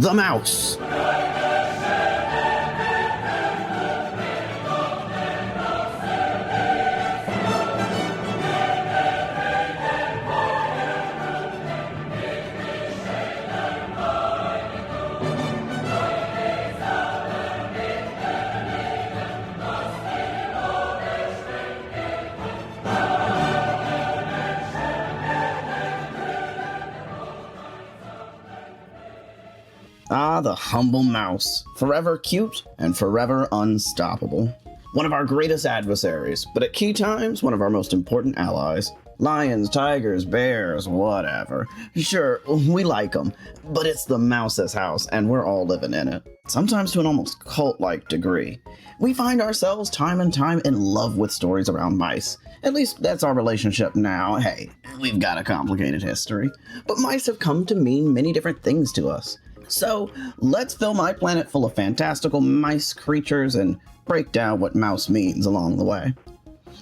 the mouse. Ah, the humble mouse, forever cute and forever unstoppable. One of our greatest adversaries, but at key times, one of our most important allies. Lions, tigers, bears, whatever. Sure, we like them, but it's the mouse's house and we're all living in it. Sometimes to an almost cult-like degree. We find ourselves time and time in love with stories around mice. At least that's our relationship now. Hey, we've got a complicated history. But mice have come to mean many different things to us. So let's fill my planet full of fantastical mice creatures and break down what mouse means along the way.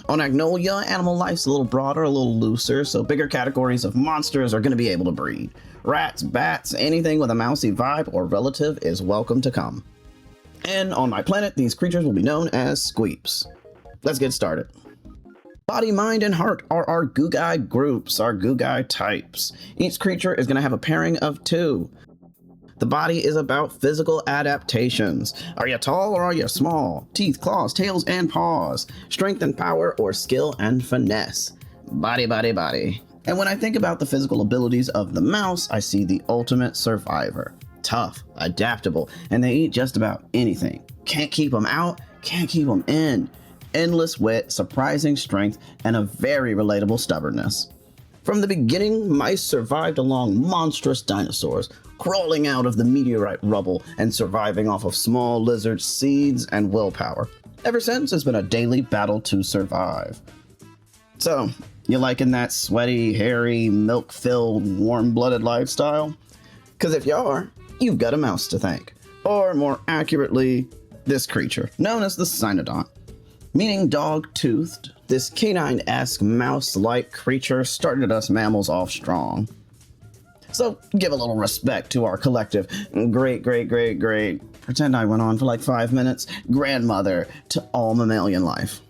On Agnolia, animal life's a little broader, a little looser, so bigger categories of monsters are going to be able to breed. Rats, bats, anything with a mousy vibe or relative is welcome to come. And on my planet, these creatures will be known as squeeps. Let's get started. Body, mind, and heart are our Googai groups, our Googai types. Each creature is going to have a pairing of 2. The body is about physical adaptations. Are you tall or are you small? Teeth, claws, tails, and paws. Strength and power or skill and finesse. Body, body, body. And when I think about the physical abilities of the mouse, I see the ultimate survivor. Tough, adaptable, and they eat just about anything. Can't keep them out, can't keep them in. Endless wit, surprising strength, and a very relatable stubbornness. From the beginning, mice survived along monstrous dinosaurs, crawling out of the meteorite rubble and surviving off of small lizards, seeds, and willpower. Ever since, it's been a daily battle to survive. So, you liking that sweaty, hairy, milk-filled, warm-blooded lifestyle? Because if you are, you've got a mouse to thank. Or more accurately, this creature, known as the cynodont. Meaning dog-toothed, this canine-esque mouse-like creature started us mammals off strong. So give a little respect to our collective great, pretend I went on for like 5 minutes, grandmother to all mammalian life.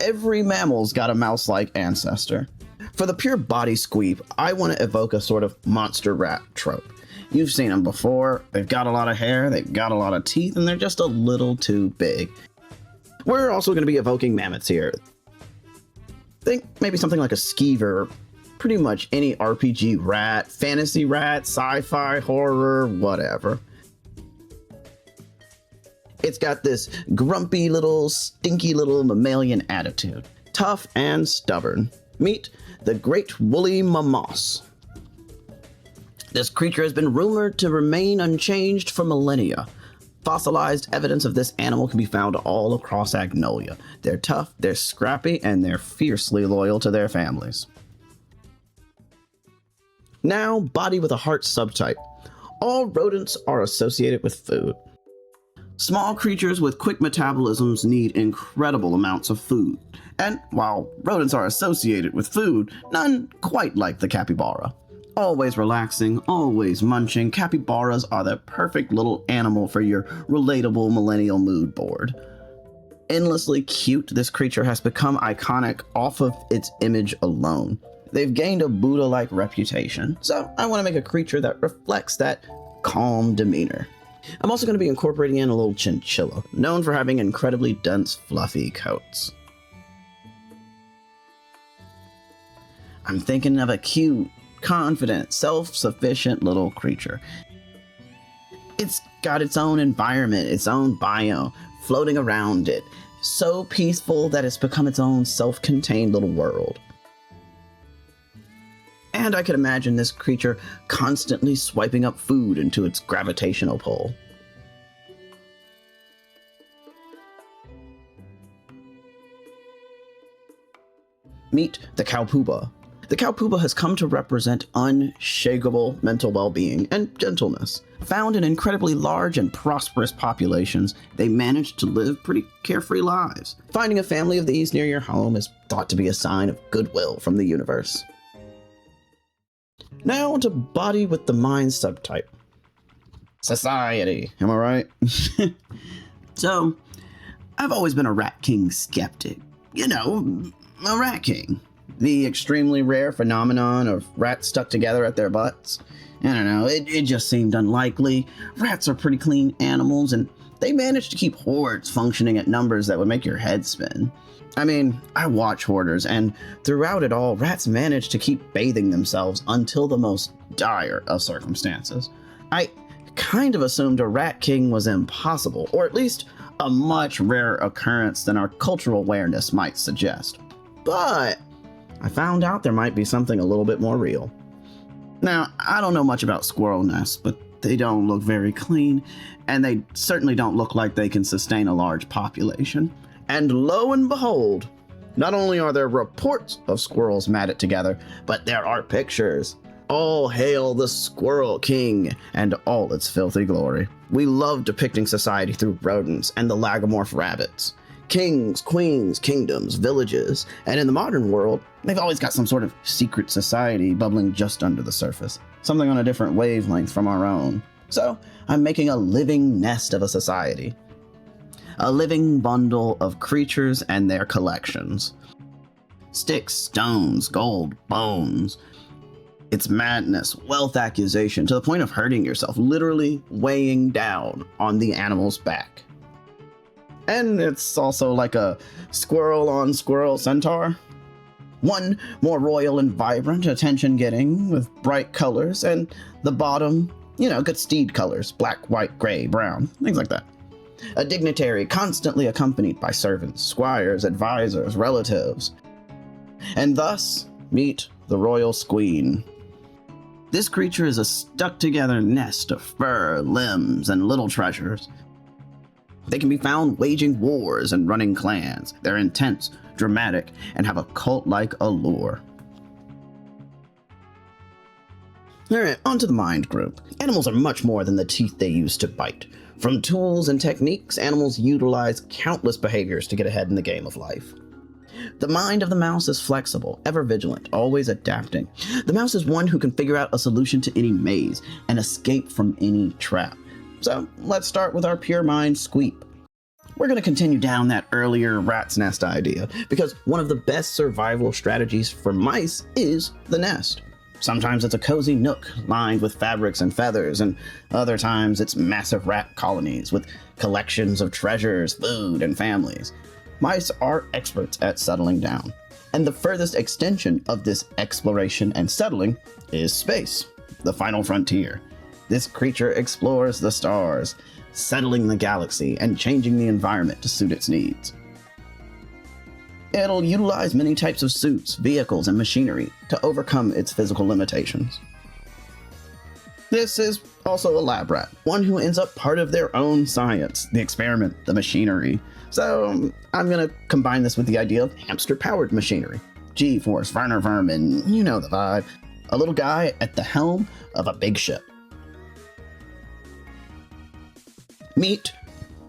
Every mammal's got a mouse-like ancestor. For the pure body squeep, I want to evoke a sort of monster rat trope. You've seen them before, they've got a lot of hair, they've got a lot of teeth, and they're just a little too big. We're also going to be evoking mammoths here. Think maybe something like a skeever, pretty much any RPG rat, fantasy rat, sci-fi, horror, whatever. It's got this grumpy little, stinky little mammalian attitude. Tough and stubborn. Meet the great woolly mammoth. This creature has been rumored to remain unchanged for millennia. Fossilized evidence of this animal can be found all across Agnolia. They're tough, they're scrappy, and they're fiercely loyal to their families. Now, body with a heart subtype. All rodents are associated with food. Small creatures with quick metabolisms need incredible amounts of food. And while rodents are associated with food, none quite like the capybara. Always relaxing, always munching, capybaras are the perfect little animal for your relatable millennial mood board. Endlessly cute, this creature has become iconic off of its image alone. They've gained a Buddha-like reputation, so I want to make a creature that reflects that calm demeanor. I'm also going to be incorporating in a little chinchilla, known for having incredibly dense, fluffy coats. I'm thinking of a cute, confident, self-sufficient little creature. It's got its own environment, its own biome, floating around it. So peaceful that it's become its own self-contained little world. And I could imagine this creature constantly swiping up food into its gravitational pull. Meet the cowpooba. The cowpooba has come to represent unshakable mental well-being and gentleness. Found in incredibly large and prosperous populations, they manage to live pretty carefree lives. Finding a family of these near your home is thought to be a sign of goodwill from the universe. Now to body with the mind subtype. Society, am I right? So, I've always been a Rat King skeptic. You know, a Rat King. The extremely rare phenomenon of rats stuck together at their butts. I don't know, it just seemed unlikely. Rats are pretty clean animals, and they managed to keep hordes functioning at numbers that would make your head spin. I mean, I watch hoarders, and throughout it all, rats managed to keep bathing themselves until the most dire of circumstances. I kind of assumed a Rat King was impossible, or at least a much rarer occurrence than our cultural awareness might suggest. But I found out there might be something a little bit more real. Now, I don't know much about squirrel nests, but they don't look very clean, and they certainly don't look like they can sustain a large population. And lo and behold, not only are there reports of squirrels matted together, but there are pictures. All hail the Squirrel King and all its filthy glory. We love depicting society through rodents and the lagomorph rabbits. Kings, queens, kingdoms, villages, and in the modern world, they've always got some sort of secret society bubbling just under the surface, something on a different wavelength from our own. So I'm making a living nest of a society. A living bundle of creatures and their collections. Sticks, stones, gold, bones. It's madness, wealth accusation, to the point of hurting yourself, literally weighing down on the animal's back. And it's also like a squirrel on squirrel centaur. One more royal and vibrant, attention-getting, with bright colors, and the bottom, good steed colors, black, white, gray, brown, things like that. A dignitary constantly accompanied by servants, squires, advisors, relatives. And thus, meet the royal squeen. This creature is a stuck-together nest of fur, limbs, and little treasures. They can be found waging wars and running clans. They're intense, dramatic, and have a cult-like allure. Alright, on to the mind group. Animals are much more than the teeth they use to bite. From tools and techniques, animals utilize countless behaviors to get ahead in the game of life. The mind of the mouse is flexible, ever vigilant, always adapting. The mouse is one who can figure out a solution to any maze and escape from any trap. So let's start with our pure mind Squeep. We're going to continue down that earlier rat's nest idea, because one of the best survival strategies for mice is the nest. Sometimes it's a cozy nook lined with fabrics and feathers, and other times it's massive rat colonies with collections of treasures, food, and families. Mice are experts at settling down, and the furthest extension of this exploration and settling is space, the final frontier. This creature explores the stars, settling the galaxy and changing the environment to suit its needs. It'll utilize many types of suits, vehicles, and machinery to overcome its physical limitations. This is also a lab rat, one who ends up part of their own science, the experiment, the machinery. So I'm going to combine this with the idea of hamster-powered machinery. G-force, Werner Vermin, you know the vibe. A little guy at the helm of a big ship. Meet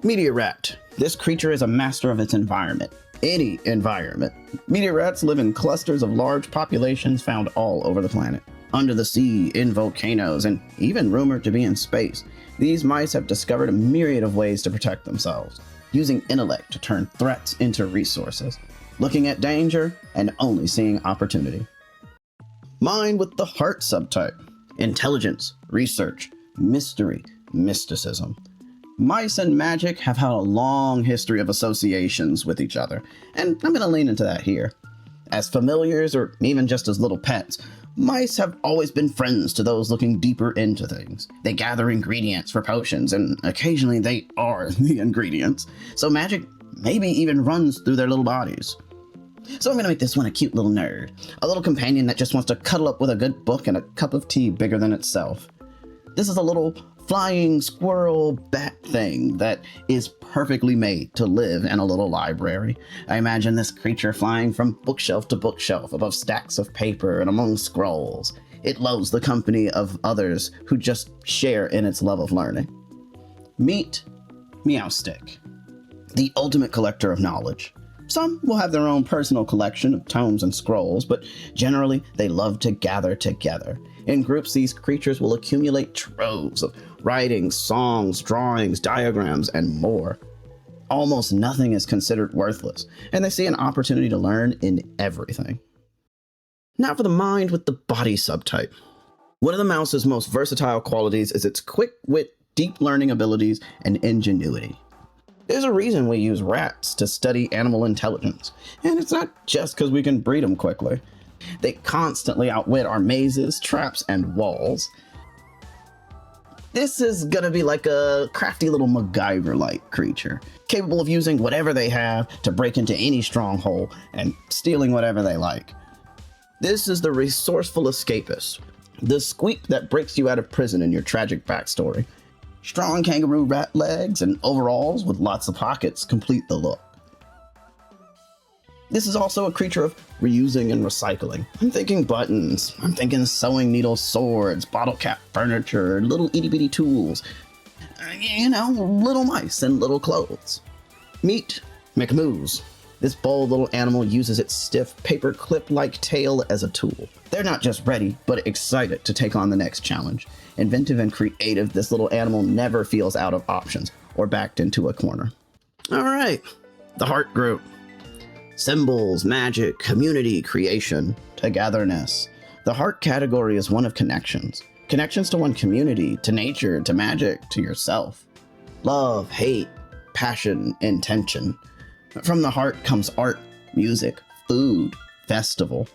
Meteor Rat. This creature is a master of its environment. Any environment. Meteor rats live in clusters of large populations found all over the planet. Under the sea, in volcanoes, and even rumored to be in space. These mice have discovered a myriad of ways to protect themselves, using intellect to turn threats into resources, looking at danger and only seeing opportunity. Mind with the heart subtype. Intelligence, research, mystery, mysticism. Mice and magic have had a long history of associations with each other, and I'm going to lean into that here. As familiars, or even just as little pets, mice have always been friends to those looking deeper into things. They gather ingredients for potions, and occasionally they are the ingredients, so magic maybe even runs through their little bodies. So I'm going to make this one a cute little nerd, a little companion that just wants to cuddle up with a good book and a cup of tea bigger than itself. This is a little flying squirrel bat thing that is perfectly made to live in a little library. I imagine this creature flying from bookshelf to bookshelf above stacks of paper and among scrolls. It loves the company of others who just share in its love of learning. Meet Meowstick, the ultimate collector of knowledge. Some will have their own personal collection of tomes and scrolls, but generally they love to gather together. In groups, these creatures will accumulate troves of writings, songs, drawings, diagrams, and more. Almost nothing is considered worthless, and they see an opportunity to learn in everything. Now for the mind with the body subtype. One of the mouse's most versatile qualities is its quick wit, deep learning abilities, and ingenuity. There's a reason we use rats to study animal intelligence, and it's not just because we can breed them quickly. They constantly outwit our mazes, traps, and walls. This is gonna be like a crafty little MacGyver-like creature, capable of using whatever they have to break into any stronghold and stealing whatever they like. This is the resourceful escapist, the squeak that breaks you out of prison in your tragic backstory. Strong kangaroo rat legs and overalls with lots of pockets complete the look. This is also a creature of reusing and recycling. I'm thinking buttons, I'm thinking sewing needle swords, bottle cap furniture, little itty bitty tools. Little mice and little clothes. Meet McMoose. This bold little animal uses its stiff paper clip-like tail as a tool. They're not just ready, but excited to take on the next challenge. Inventive and creative, this little animal never feels out of options or backed into a corner. All right, the heart group. Symbols, magic, community, creation, togetherness. The heart category is one of connections. Connections to one community, to nature, to magic, to yourself. Love, hate, passion, intention. From the heart comes art, music, food, festival.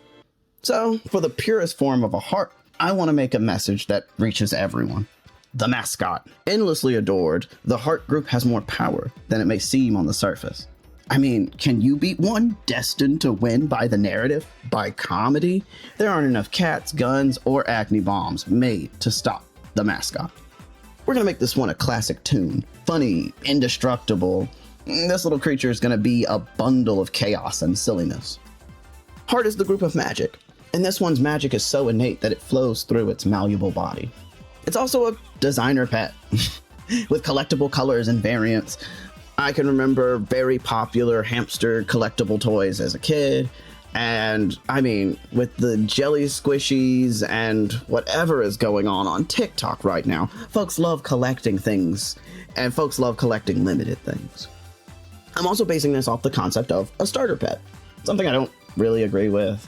So, for the purest form of a heart, I want to make a message that reaches everyone. The mascot. Endlessly adored, the heart group has more power than it may seem on the surface. I mean, can you beat one destined to win by the narrative, by comedy? There aren't enough cats, guns, or acne bombs made to stop the mascot. We're gonna make this one a classic tune. Funny, indestructible. This little creature is gonna be a bundle of chaos and silliness. Heart is the group of magic, and this one's magic is so innate that it flows through its malleable body. It's also a designer pet, with collectible colors and variants. I can remember very popular hamster collectible toys as a kid, and I mean, with the jelly squishies and whatever is going on TikTok right now, folks love collecting things, and folks love collecting limited things. I'm also basing this off the concept of a starter pet, something I don't really agree with.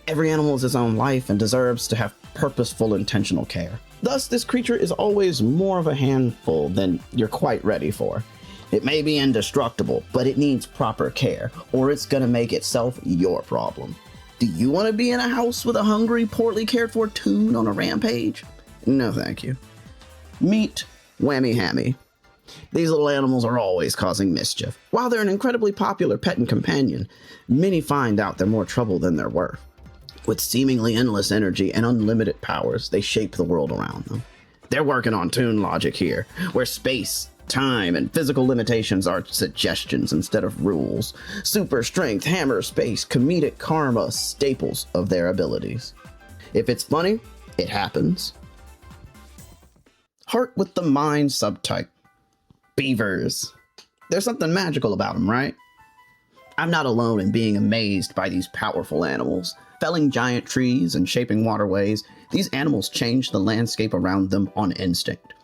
Every animal is its own life and deserves to have purposeful, intentional care. Thus, this creature is always more of a handful than you're quite ready for. It may be indestructible, but it needs proper care, or it's gonna make itself your problem. Do you want to be in a house with a hungry, poorly cared for toon on a rampage? No thank you. Meet Whammy Hammy. These little animals are always causing mischief. While they're an incredibly popular pet and companion, many find out they're more trouble than they're worth. With seemingly endless energy and unlimited powers, they shape the world around them. They're working on toon logic here, where space, time, and physical limitations are suggestions instead of rules. Super strength, hammer, space, comedic karma, staples of their abilities. If it's funny, it happens. Heart with the mind subtype. Beavers. There's something magical about them, right? I'm not alone in being amazed by these powerful animals. Felling giant trees and shaping waterways, these animals change the landscape around them on instinct.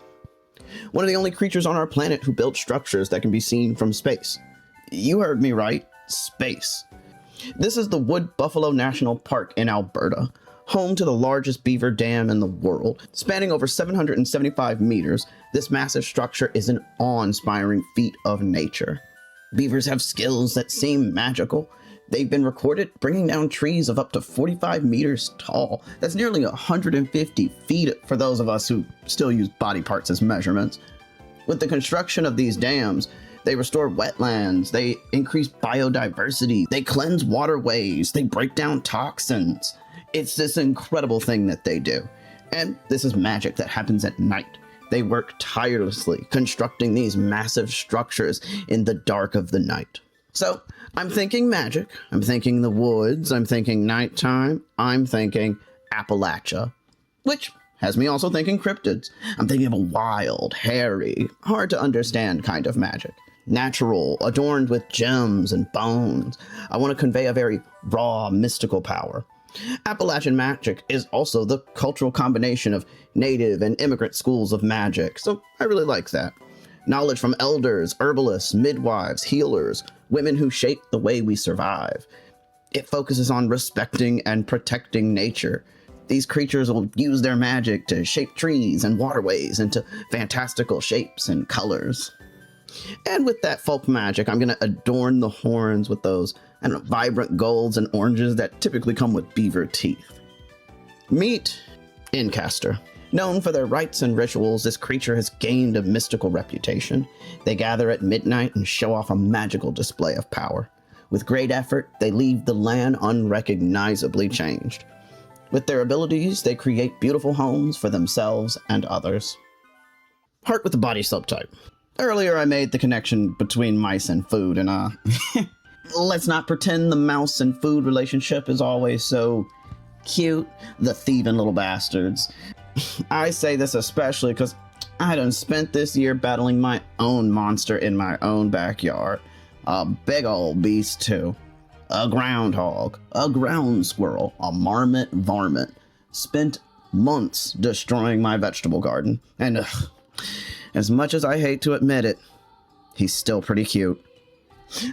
One of the only creatures on our planet who built structures that can be seen from space. You heard me right, space. This is the Wood Buffalo National Park in Alberta, home to the largest beaver dam in the world. Spanning over 775 meters, this massive structure is an awe-inspiring feat of nature. Beavers have skills that seem magical. They've been recorded bringing down trees of up to 45 meters tall. That's nearly 150 feet for those of us who still use body parts as measurements. With the construction of these dams, they restore wetlands, they increase biodiversity, they cleanse waterways, they break down toxins. It's this incredible thing that they do. And this is magic that happens at night. They work tirelessly constructing these massive structures in the dark of the night. So, I'm thinking magic, I'm thinking the woods, I'm thinking nighttime, I'm thinking Appalachia, which has me also thinking cryptids. I'm thinking of a wild, hairy, hard to understand kind of magic. Natural, adorned with gems and bones. I want to convey a very raw, mystical power. Appalachian magic is also the cultural combination of native and immigrant schools of magic, so I really like that. Knowledge from elders, herbalists, midwives, healers, women who shape the way we survive. It focuses on respecting and protecting nature. These creatures will use their magic to shape trees and waterways into fantastical shapes and colors. And with that folk magic, I'm going to adorn the horns with those vibrant golds and oranges that typically come with beaver teeth. Meet Incaster. Known for their rites and rituals, this creature has gained a mystical reputation. They gather at midnight and show off a magical display of power. With great effort, they leave the land unrecognizably changed. With their abilities, they create beautiful homes for themselves and others. Heart with the body subtype. Earlier I made the connection between mice and food, and let's not pretend the mouse and food relationship is always so cute. The thieving little bastards. I say this especially because I done spent this year battling my own monster in my own backyard. A big old beast too. A groundhog, a ground squirrel, a marmot varmint. Spent months destroying my vegetable garden, and as much as I hate to admit it, he's still pretty cute.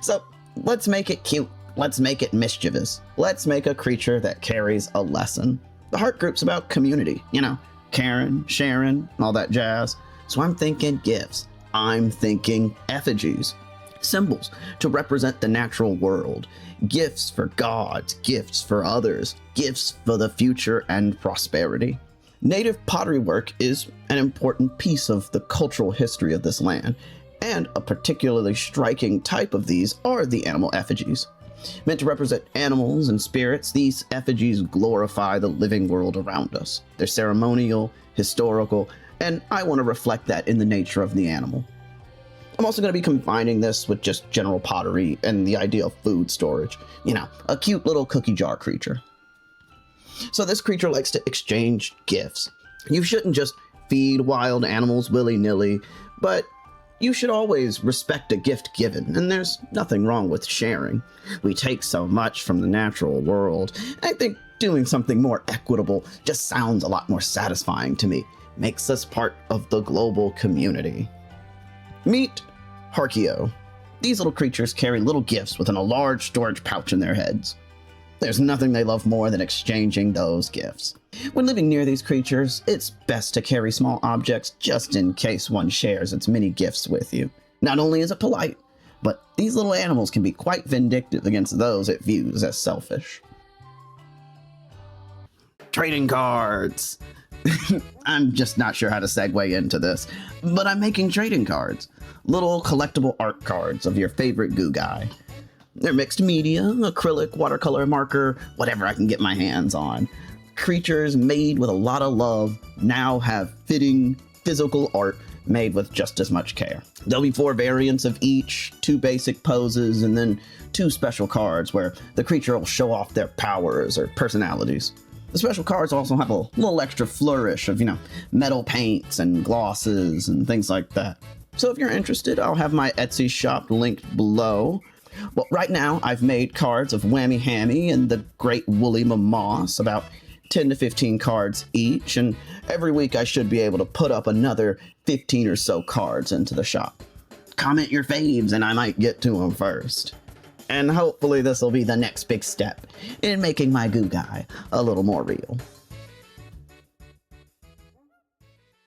So let's make it cute. Let's make it mischievous. Let's make a creature that carries a lesson. The heart group's about community, caring, sharing, all that jazz. So I'm thinking gifts. I'm thinking effigies. Symbols to represent the natural world. Gifts for gods, gifts for others, gifts for the future and prosperity. Native pottery work is an important piece of the cultural history of this land, and a particularly striking type of these are the animal effigies. Meant to represent animals and spirits, these effigies glorify the living world around us. They're ceremonial, historical, and I want to reflect that in the nature of the animal. I'm also going to be combining this with just general pottery and the idea of food storage. A cute little cookie jar creature. So this creature likes to exchange gifts. You shouldn't just feed wild animals willy-nilly, but you should always respect a gift given, and there's nothing wrong with sharing. We take so much from the natural world. I think doing something more equitable just sounds a lot more satisfying to me. Makes us part of the global community. Meet Harkio. These little creatures carry little gifts within a large storage pouch in their heads. There's nothing they love more than exchanging those gifts. When living near these creatures, it's best to carry small objects just in case one shares its many gifts with you. Not only is it polite, but these little animals can be quite vindictive against those it views as selfish. Trading cards. I'm just not sure how to segue into this, but I'm making trading cards. Little collectible art cards of your favorite Googai. They're mixed media, acrylic, watercolor, marker, whatever I can get my hands on. Creatures made with a lot of love now have fitting, physical art made with just as much care. There'll be 4 variants of each, 2 basic poses, and then 2 special cards where the creature will show off their powers or personalities. The special cards also have a little extra flourish of, metal paints and glosses and things like that. So if you're interested, I'll have my Etsy shop linked below. Well, right now I've made cards of Whammy Hammy and the Great Woolly Mamaw, about 10 to 15 cards each, and every week I should be able to put up another 15 or so cards into the shop. Comment your faves and I might get to them first. And hopefully this will be the next big step in making my Googai a little more real.